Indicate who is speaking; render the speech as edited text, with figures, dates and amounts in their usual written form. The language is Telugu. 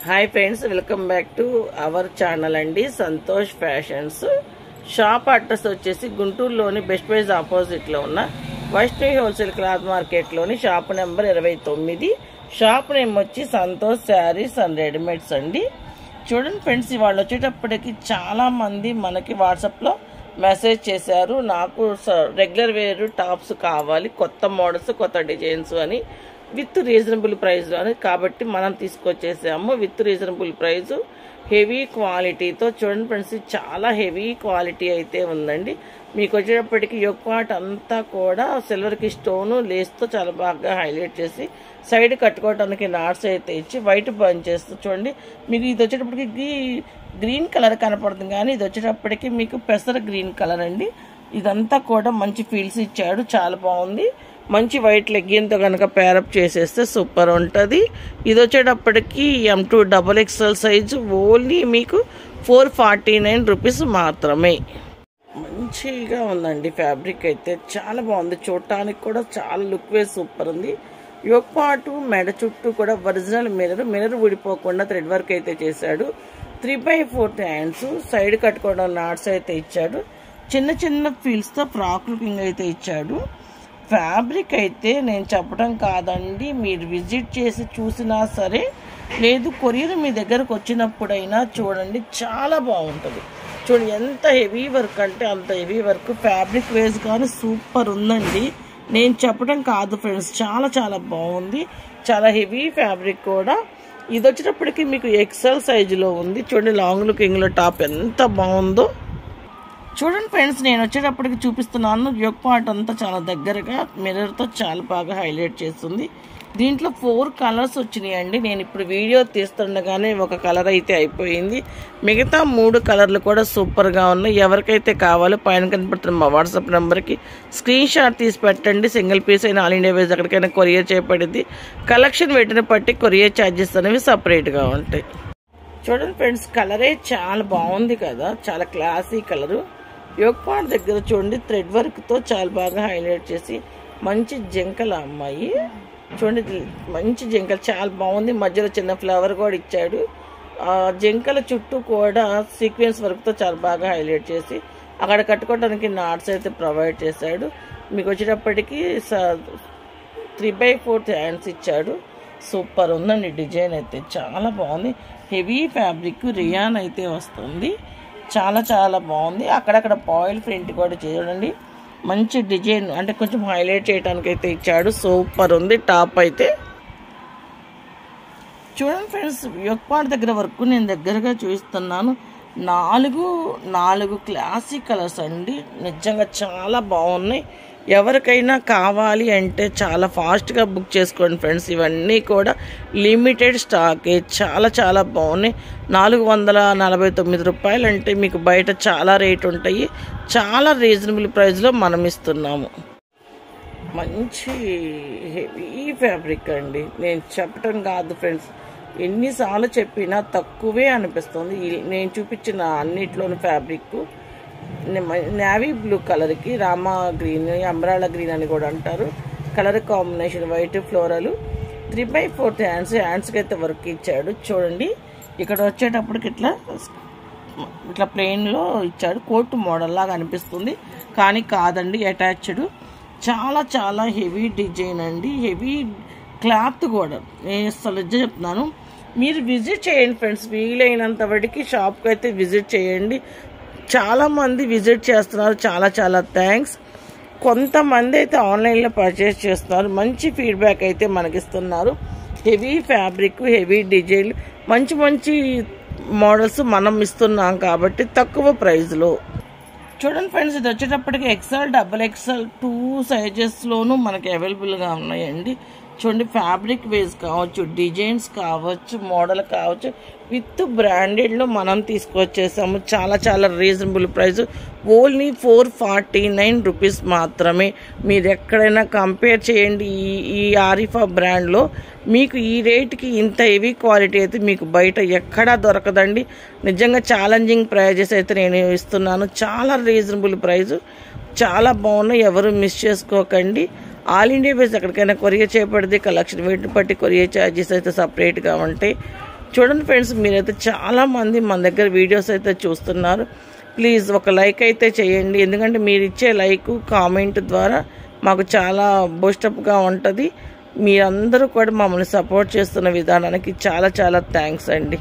Speaker 1: Hi friends, welcome back to our channel అండి. సంతోష్ ఫ్యాషన్స్. షాప్ అడ్రస్ వచ్చేసి గుంటూరులోని బెస్ట్ ప్రైజ్ ఆపోజిట్లో ఉన్న వైష్ణవి హోల్సేల్ క్లాత్ మార్కెట్లోని షాప్ నెంబర్ 29. షాప్ నేమ్ వచ్చి సంతోష్ శారీస్ అండ్ రెడీమేడ్స్ అండి. చూడండి ఫ్రెండ్స్, ఇవాళ వచ్చేటప్పటికి చాలామంది మనకి వాట్సాప్లో మెసేజ్ చేశారు, నాకు రెగ్యులర్ వేర్ టాప్స్ కావాలి, కొత్త మోడల్స్, కొత్త డిజైన్స్ అని, విత్ రీజనబుల్ ప్రైస్లో అని. కాబట్టి మనం తీసుకొచ్చేసాము విత్ రీజనబుల్ ప్రైస్, హెవీ క్వాలిటీతో. చూడండి ఫ్రెండ్స్, చాలా హెవీ క్వాలిటీ అయితే ఉందండి. మీకు వచ్చేటప్పటికి యోక్ పార్ట్ అంతా కూడా సిల్వర్కి స్టోను లేస్తో చాలా బాగా హైలైట్ చేసి సైడ్ కట్టుకోవడానికి నాట్స్ అయితే ఇచ్చి వైట్ బంచెస్. చూడండి, మీకు ఇది వచ్చేటప్పటికి గ్రీన్ కలర్ కనపడుతుంది, కానీ ఇది వచ్చేటప్పటికి మీకు పెసర గ్రీన్ కలర్ అండి. ఇదంతా కూడా మంచి ఫీల్స్ ఇచ్చాడు, చాలా బాగుంది. మంచి వైట్ లెగ్గిన్తో కనుక పేరప్ చేసేస్తే సూపర్ ఉంటుంది. ఇది వచ్చేటప్పటికి M2 XXL సైజు, ఓన్లీ మీకు 449 రూపీస్ మాత్రమే. మంచిగా ఉందండి, ఫ్యాబ్రిక్ అయితే చాలా బాగుంది, చూడటానికి కూడా చాలా లుక్ వేసి సూపర్ ఉంది. యోక్ పాటు మెడ చుట్టూ కూడా ఒరిజినల్ మిర్రర్ ఊడిపోకుండా థ్రెడ్ వర్క్ అయితే చేశాడు. 3/4 హ్యాండ్స్, సైడ్ కట్టుకోవడం నాట్స్ అయితే ఇచ్చాడు. చిన్న చిన్న ఫీల్స్తో ఫ్రాక్ లుకింగ్ అయితే ఇచ్చాడు. ఫ్యాబ్రిక్ అయితే నేను చెప్పడం కాదండి, మీరు విజిట్ చేసి చూసినా సరే, లేదు కొరియర్ మీ దగ్గరకు వచ్చినప్పుడైనా చూడండి, చాలా బాగుంటుంది. చూడండి ఎంత హెవీ వర్క్ అంటే అంత హెవీ వర్క్. ఫ్యాబ్రిక్ వేస్ కానీ సూపర్ ఉందండి, నేను చెప్పడం కాదు ఫ్రెండ్స్, చాలా చాలా బాగుంది. చాలా హెవీ ఫ్యాబ్రిక్ కూడా. ఇది వచ్చేటప్పటికి మీకు XL సైజులో ఉంది. చూడండి లాంగ్ లుకింగ్లో టాప్ ఎంత బాగుందో. చూడండి ఫ్రెండ్స్, నేను వచ్చేటప్పటికి చూపిస్తున్నాను. యోక్ పార్ట్ అంతా చాలా దగ్గరగా మిర్రర్తో చాలా బాగా హైలైట్ చేస్తుంది. దీంట్లో 4 కలర్స్ వచ్చినాయండి. నేను ఇప్పుడు వీడియో తీస్తుండగానే ఒక కలర్ అయితే అయిపోయింది, మిగతా 3 కలర్లు కూడా సూపర్గా ఉన్నాయి. ఎవరికైతే కావాలో పైన కనపడుతున్న మా వాట్సాప్ నెంబర్కి స్క్రీన్ షాట్ తీసి పెట్టండి. సింగిల్ పీస్ అయినా ఆల్ ఇండియా వైజ్ ఎక్కడికైనా కొరియర్ చేయబడింది. కలెక్షన్ పెట్టిన బట్టి కొరియర్ ఛార్జెస్ అనేవి సపరేట్గా ఉంటాయి. చూడండి ఫ్రెండ్స్, కలరే చాలా బాగుంది కదా, చాలా క్లాసీ కలరు. యోక్ పార్ట్ దగ్గర చూడండి థ్రెడ్ వర్క్తో చాలా బాగా హైలైట్ చేసి మంచి జంకల అమ్మాయి. చూడండి మంచి జంకలు చాలా బాగుంది, మధ్యలో చిన్న ఫ్లవర్ కూడా ఇచ్చాడు. జంకల చుట్టూ కూడా సీక్వెన్స్ వర్క్తో చాలా బాగా హైలైట్ చేసి అక్కడ కట్టుకోవడానికి నాట్స్ అయితే ప్రొవైడ్ చేశాడు. మీకు వచ్చేటప్పటికి 3/4 హ్యాండ్స్ ఇచ్చాడు. సూపర్ ఉందండి, డిజైన్ అయితే చాలా బాగుంది. హెవీ ఫ్యాబ్రిక్ రియాన్ అయితే వస్తుంది, చాలా చాలా బాగుంది. అక్కడక్కడ పాయిల్ ప్రింట్ కూడా చూడండి, మంచి డిజైన్ అంటే కొంచెం హైలైట్ చేయడానికి అయితే ఇచ్చాడు. సూపర్ ఉంది టాప్ అయితే. చూడండి ఫ్రెండ్స్, యోక్ పార్ట్ దగ్గర వరకు నేను దగ్గరగా చూపిస్తున్నాను. 4 క్లాసిక్ కలర్స్ అండి, నిజంగా చాలా బాగున్నాయి. ఎవరికైనా కావాలి అంటే చాలా ఫాస్ట్గా బుక్ చేసుకోండి ఫ్రెండ్స్. ఇవన్నీ కూడా లిమిటెడ్ స్టాకే, చాలా చాలా బాగున్నాయి. 449 రూపాయలు అంటే మీకు బయట చాలా రేట్ ఉంటాయి, చాలా రీజనబుల్ ప్రైస్లో మనం ఇస్తున్నాము. మంచి హెవీ ఫ్యాబ్రిక్ అండి, నేను చెప్పటం కాదు ఫ్రెండ్స్, ఎన్నిసార్లు చెప్పినా తక్కువే అనిపిస్తుంది. నేను చూపించిన అన్నిట్లోని ఫ్యాబ్రిక్ నేవీ బ్లూ కలర్కి రామా గ్రీన్, అంబ్రాలా గ్రీన్ అని కూడా అంటారు, కలర్ కాంబినేషన్ వైట్ ఫ్లోరల్. 3/4 హ్యాండ్స్కి అయితే వర్క్ ఇచ్చాడు. చూడండి ఇక్కడ వచ్చేటప్పటికి ఇట్లా ప్లెయిన్లో ఇచ్చాడు, కోట్ మోడల్ లాగా అనిపిస్తుంది కానీ కాదండి, అటాచ్డ్. చాలా చాలా హెవీ డిజైన్ అండి, హెవీ క్లాత్ కూడా. నేను అసలు చెప్తున్నాను, మీరు విజిట్ చేయండి ఫ్రెండ్స్, వీలైనంత వాటికి షాప్కి అయితే విజిట్ చేయండి. చాలామంది విజిట్ చేస్తున్నారు, చాలా చాలా థ్యాంక్స్. కొంతమంది అయితే ఆన్లైన్లో పర్చేస్ చేస్తున్నారు, మంచి ఫీడ్బ్యాక్ అయితే మనకిస్తున్నారు. హెవీ ఫ్యాబ్రిక్, హెవీ డిజైన్, మంచి మంచి మోడల్స్ మనం ఇస్తున్నాం కాబట్టి తక్కువ ప్రైస్లో. చూడండి ఫ్రెండ్స్, ఇది వచ్చేటప్పటికి XL, XXL 2 సైజెస్లోనూ మనకి అవైలబుల్గా ఉన్నాయండి. చూడండి ఫ్యాబ్రిక్ వేస్ కావచ్చు, డిజైన్స్ కావచ్చు, మోడల్ కావచ్చు, విత్ బ్రాండెడ్లో మనం తీసుకొచ్చేసాము. చాలా చాలా రీజనబుల్ ప్రైస్, ఓన్లీ 449 రూపీస్ మాత్రమే. మీరు ఎక్కడైనా కంపేర్ చేయండి, ఈ ఆరిఫా బ్రాండ్లో మీకు ఈ రేట్కి ఇంత హెవీ క్వాలిటీ అయితే మీకు బయట ఎక్కడా దొరకదండి. నిజంగా ఛాలెంజింగ్ ప్రైజెస్ అయితే నేను ఇస్తున్నాను, చాలా రీజనబుల్ ప్రైస్, చాలా బాగున్నాయి. ఎవరు మిస్ చేసుకోకండి. ఆల్ ఇండియా బేస్ ఎక్కడికైనా కొరియర్ చేయబడితే కలెక్షన్ వెయిట్ బట్టి కొరియర్ ఛార్జెస్ అయితే సపరేట్గా ఉంటాయి. చూడండి ఫ్రెండ్స్, మీరైతే చాలామంది మన దగ్గర వీడియోస్ అయితే చూస్తున్నారు. ప్లీజ్ ఒక లైక్ అయితే చేయండి. ఎందుకంటే మీరు ఇచ్చే లైక్ కామెంట్ ద్వారా మాకు చాలా బూస్టప్గా ఉంటుంది. మీరందరూ కూడా మమ్మల్ని సపోర్ట్ చేస్తున్న విధానానికి చాలా చాలా థ్యాంక్స్ అండి.